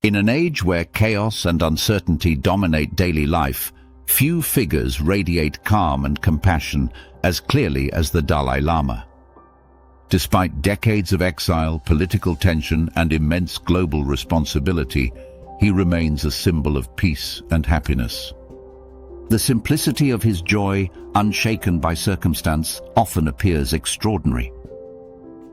In an age where chaos and uncertainty dominate daily life, few figures radiate calm and compassion as clearly as the Dalai Lama. Despite decades of exile, political tension, and immense global responsibility, he remains a symbol of peace and happiness. The simplicity of his joy, unshaken by circumstance, often appears extraordinary.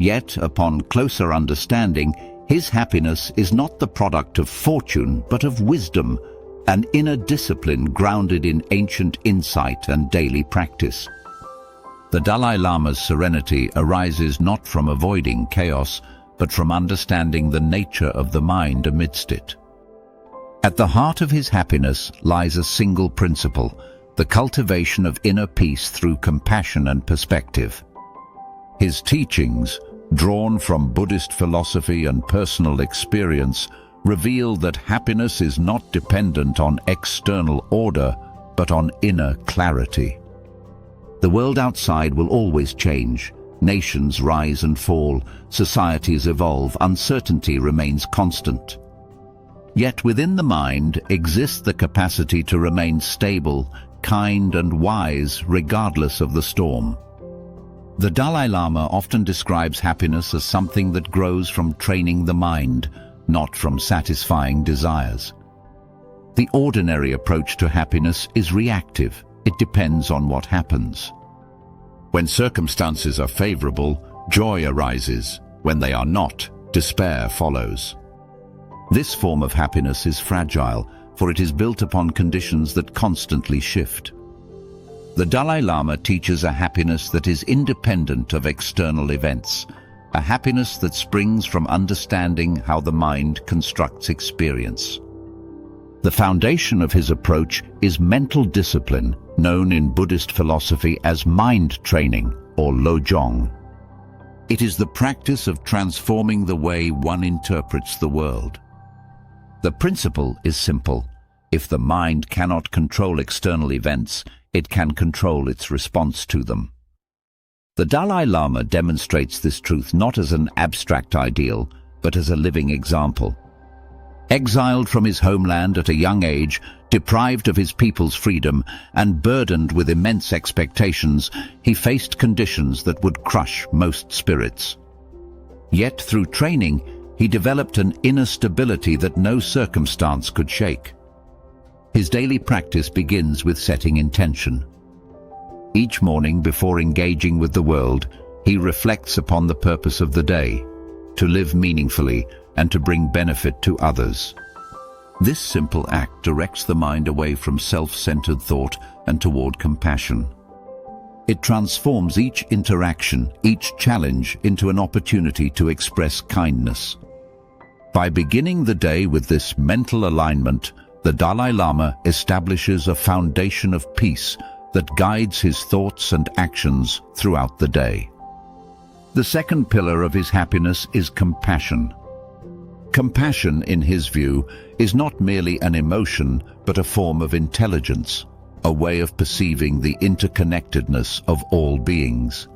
Yet, upon closer understanding, his happiness is not the product of fortune, but of wisdom, an inner discipline grounded in ancient insight and daily practice. The Dalai Lama's serenity arises not from avoiding chaos, but from understanding the nature of the mind amidst it. At the heart of his happiness lies a single principle, the cultivation of inner peace through compassion and perspective. His teachings, drawn from Buddhist philosophy and personal experience, reveal that happiness is not dependent on external order, but on inner clarity. The world outside will always change. Nations rise and fall, societies evolve, uncertainty remains constant. Yet within the mind exists the capacity to remain stable, kind and wise regardless of the storm. The Dalai Lama often describes happiness as something that grows from training the mind, not from satisfying desires. The ordinary approach to happiness is reactive. It depends on what happens. When circumstances are favorable, joy arises. When they are not, despair follows. This form of happiness is fragile, for it is built upon conditions that constantly shift. The Dalai Lama teaches a happiness that is independent of external events, a happiness that springs from understanding how the mind constructs experience. The foundation of his approach is mental discipline, known in Buddhist philosophy as mind training, or lojong. It is the practice of transforming the way one interprets the world. The principle is simple. If the mind cannot control external events, it can control its response to them. The Dalai Lama demonstrates this truth not as an abstract ideal, but as a living example. Exiled from his homeland at a young age, deprived of his people's freedom, and burdened with immense expectations, he faced conditions that would crush most spirits. Yet through training, he developed an inner stability that no circumstance could shake. His daily practice begins with setting intention. Each morning before engaging with the world, he reflects upon the purpose of the day, to live meaningfully and to bring benefit to others. This simple act directs the mind away from self-centered thought and toward compassion. It transforms each interaction, each challenge, into an opportunity to express kindness. By beginning the day with this mental alignment, the Dalai Lama establishes a foundation of peace that guides his thoughts and actions throughout the day. The second pillar of his happiness is compassion. Compassion, in his view, is not merely an emotion, but a form of intelligence, a way of perceiving the interconnectedness of all beings.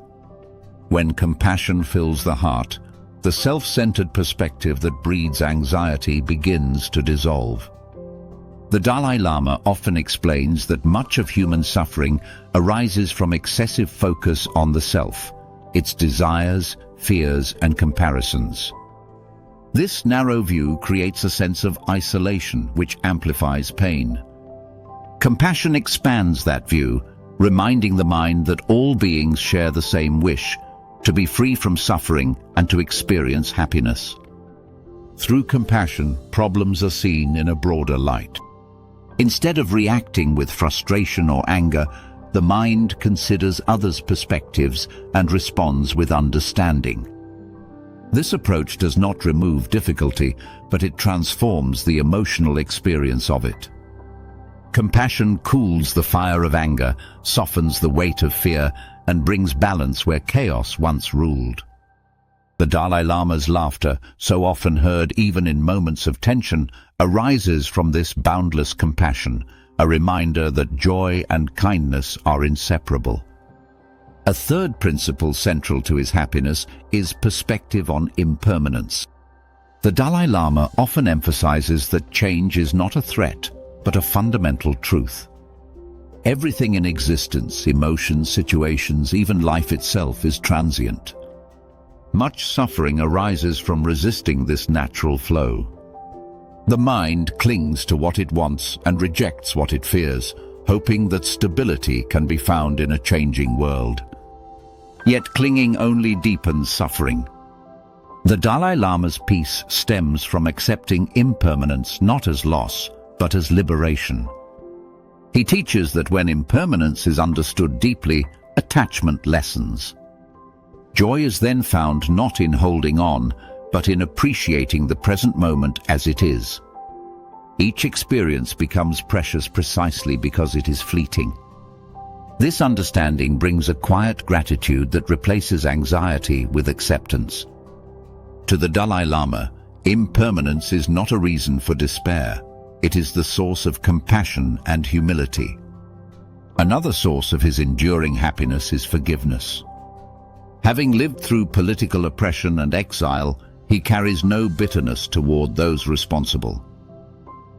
When compassion fills the heart, the self-centered perspective that breeds anxiety begins to dissolve. The Dalai Lama often explains that much of human suffering arises from excessive focus on the self, its desires, fears, and comparisons. This narrow view creates a sense of isolation, which amplifies pain. Compassion expands that view, reminding the mind that all beings share the same wish, to be free from suffering and to experience happiness. Through compassion, problems are seen in a broader light. Instead of reacting with frustration or anger, the mind considers others' perspectives and responds with understanding. This approach does not remove difficulty, but it transforms the emotional experience of it. Compassion cools the fire of anger, softens the weight of fear, and brings balance where chaos once ruled. The Dalai Lama's laughter, so often heard even in moments of tension, arises from this boundless compassion, a reminder that joy and kindness are inseparable. A third principle central to his happiness is perspective on impermanence. The Dalai Lama often emphasizes that change is not a threat, but a fundamental truth. Everything in existence, emotions, situations, even life itself, is transient. Much suffering arises from resisting this natural flow. The mind clings to what it wants and rejects what it fears, hoping that stability can be found in a changing world. Yet clinging only deepens suffering. The Dalai Lama's peace stems from accepting impermanence not as loss, but as liberation. He teaches that when impermanence is understood deeply, attachment lessens. Joy is then found not in holding on, but in appreciating the present moment as it is. Each experience becomes precious precisely because it is fleeting. This understanding brings a quiet gratitude that replaces anxiety with acceptance. To the Dalai Lama, impermanence is not a reason for despair. It is the source of compassion and humility. Another source of his enduring happiness is forgiveness. Having lived through political oppression and exile, he carries no bitterness toward those responsible.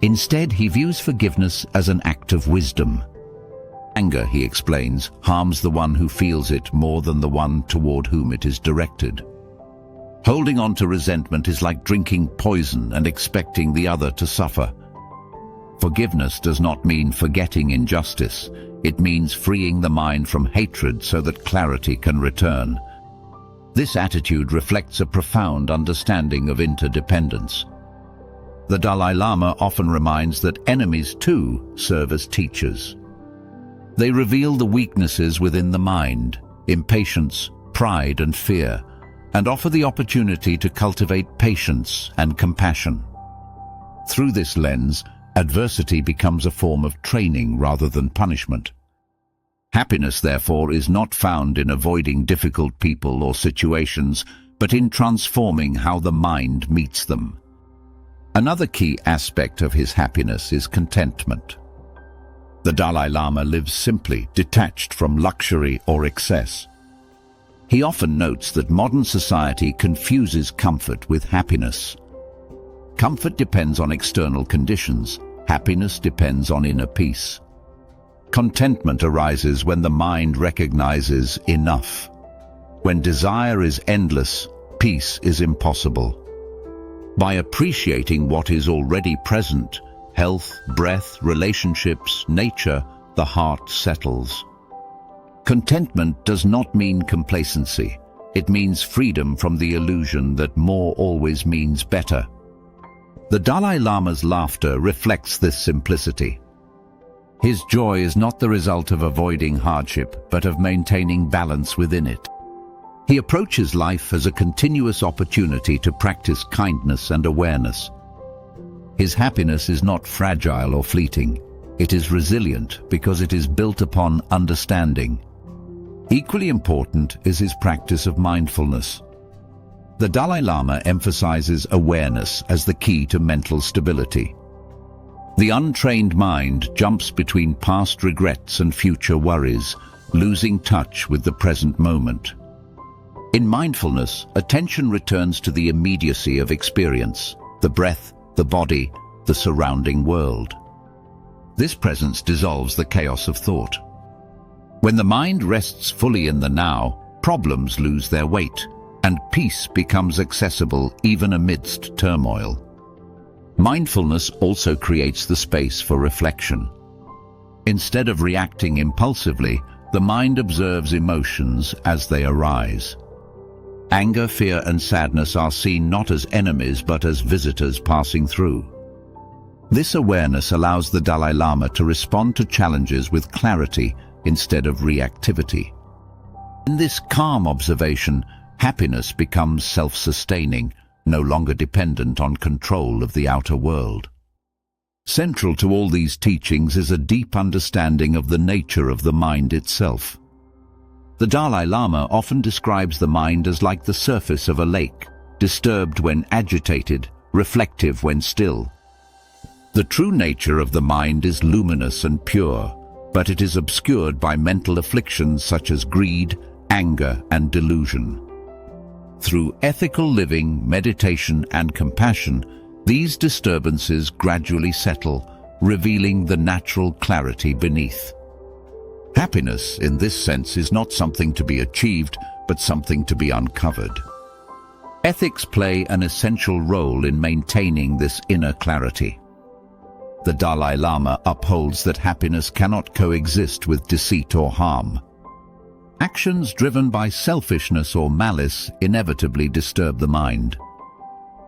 Instead, he views forgiveness as an act of wisdom. Anger, he explains, harms the one who feels it more than the one toward whom it is directed. Holding on to resentment is like drinking poison and expecting the other to suffer. Forgiveness does not mean forgetting injustice. It means freeing the mind from hatred so that clarity can return. This attitude reflects a profound understanding of interdependence. The Dalai Lama often reminds that enemies too serve as teachers. They reveal the weaknesses within the mind, impatience, pride and fear, and offer the opportunity to cultivate patience and compassion. Through this lens, adversity becomes a form of training rather than punishment. Happiness, therefore, is not found in avoiding difficult people or situations, but in transforming how the mind meets them. Another key aspect of his happiness is contentment. The Dalai Lama lives simply, detached from luxury or excess. He often notes that modern society confuses comfort with happiness. Comfort depends on external conditions. Happiness depends on inner peace. Contentment arises when the mind recognizes enough. When desire is endless, peace is impossible. By appreciating what is already present, health, breath, relationships, nature, the heart settles. Contentment does not mean complacency. It means freedom from the illusion that more always means better. The Dalai Lama's laughter reflects this simplicity. His joy is not the result of avoiding hardship, but of maintaining balance within it. He approaches life as a continuous opportunity to practice kindness and awareness. His happiness is not fragile or fleeting. It is resilient because it is built upon understanding. Equally important is his practice of mindfulness. The Dalai Lama emphasizes awareness as the key to mental stability. The untrained mind jumps between past regrets and future worries, losing touch with the present moment. In mindfulness, attention returns to the immediacy of experience, the breath, the body, the surrounding world. This presence dissolves the chaos of thought. When the mind rests fully in the now, problems lose their weight, and peace becomes accessible even amidst turmoil. Mindfulness also creates the space for reflection. Instead of reacting impulsively, the mind observes emotions as they arise. Anger, fear, and sadness are seen not as enemies but as visitors passing through. This awareness allows the Dalai Lama to respond to challenges with clarity instead of reactivity. In this calm observation, happiness becomes self-sustaining, no longer dependent on control of the outer world. Central to all these teachings is a deep understanding of the nature of the mind itself. The Dalai Lama often describes the mind as like the surface of a lake, disturbed when agitated, reflective when still. The true nature of the mind is luminous and pure, but it is obscured by mental afflictions such as greed, anger, and delusion. Through ethical living, meditation, and compassion, these disturbances gradually settle, revealing the natural clarity beneath. Happiness, in this sense, is not something to be achieved, but something to be uncovered. Ethics play an essential role in maintaining this inner clarity. The Dalai Lama upholds that happiness cannot coexist with deceit or harm. Actions driven by selfishness or malice inevitably disturb the mind.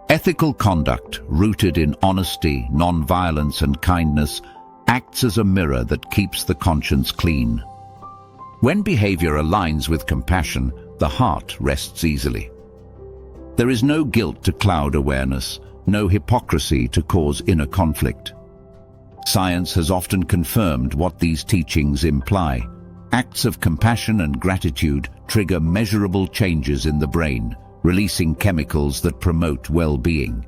Ethical conduct, rooted in honesty, non-violence, and kindness, acts as a mirror that keeps the conscience clean. When behavior aligns with compassion, the heart rests easily. There is no guilt to cloud awareness, no hypocrisy to cause inner conflict. Science has often confirmed what these teachings imply. Acts of compassion and gratitude trigger measurable changes in the brain, releasing chemicals that promote well-being.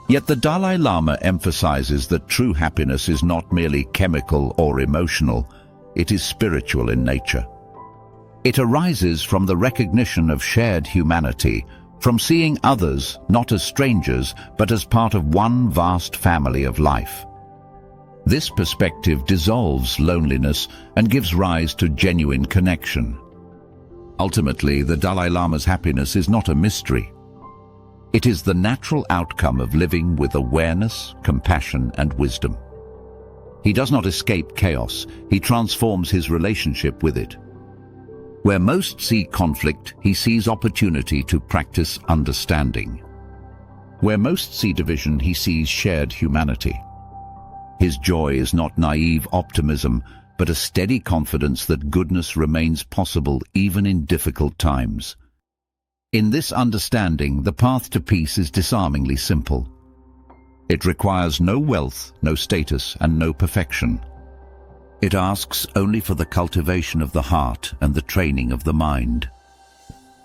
Yet the Dalai Lama emphasizes that true happiness is not merely chemical or emotional, it is spiritual in nature. It arises from the recognition of shared humanity, from seeing others not as strangers but as part of one vast family of life. This perspective dissolves loneliness and gives rise to genuine connection. Ultimately, the Dalai Lama's happiness is not a mystery. It is the natural outcome of living with awareness, compassion, and wisdom. He does not escape chaos, he transforms his relationship with it. Where most see conflict, he sees opportunity to practice understanding. Where most see division, he sees shared humanity. His joy is not naive optimism, but a steady confidence that goodness remains possible even in difficult times. In this understanding, the path to peace is disarmingly simple. It requires no wealth, no status, and no perfection. It asks only for the cultivation of the heart and the training of the mind.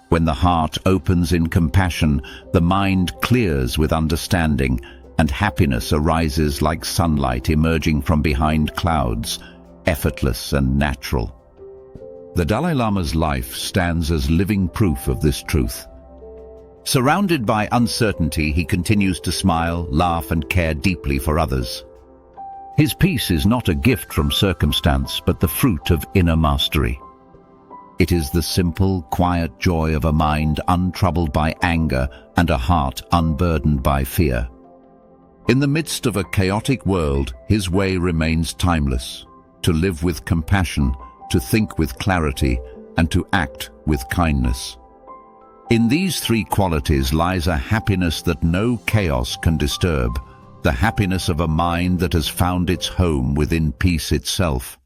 When the heart opens in compassion, the mind clears with understanding, and happiness arises like sunlight emerging from behind clouds, effortless and natural. The Dalai Lama's life stands as living proof of this truth. Surrounded by uncertainty, he continues to smile, laugh, and care deeply for others. His peace is not a gift from circumstance, but the fruit of inner mastery. It is the simple, quiet joy of a mind untroubled by anger and a heart unburdened by fear. In the midst of a chaotic world, his way remains timeless: to live with compassion, to think with clarity, and to act with kindness. In these three qualities lies a happiness that no chaos can disturb, the happiness of a mind that has found its home within peace itself.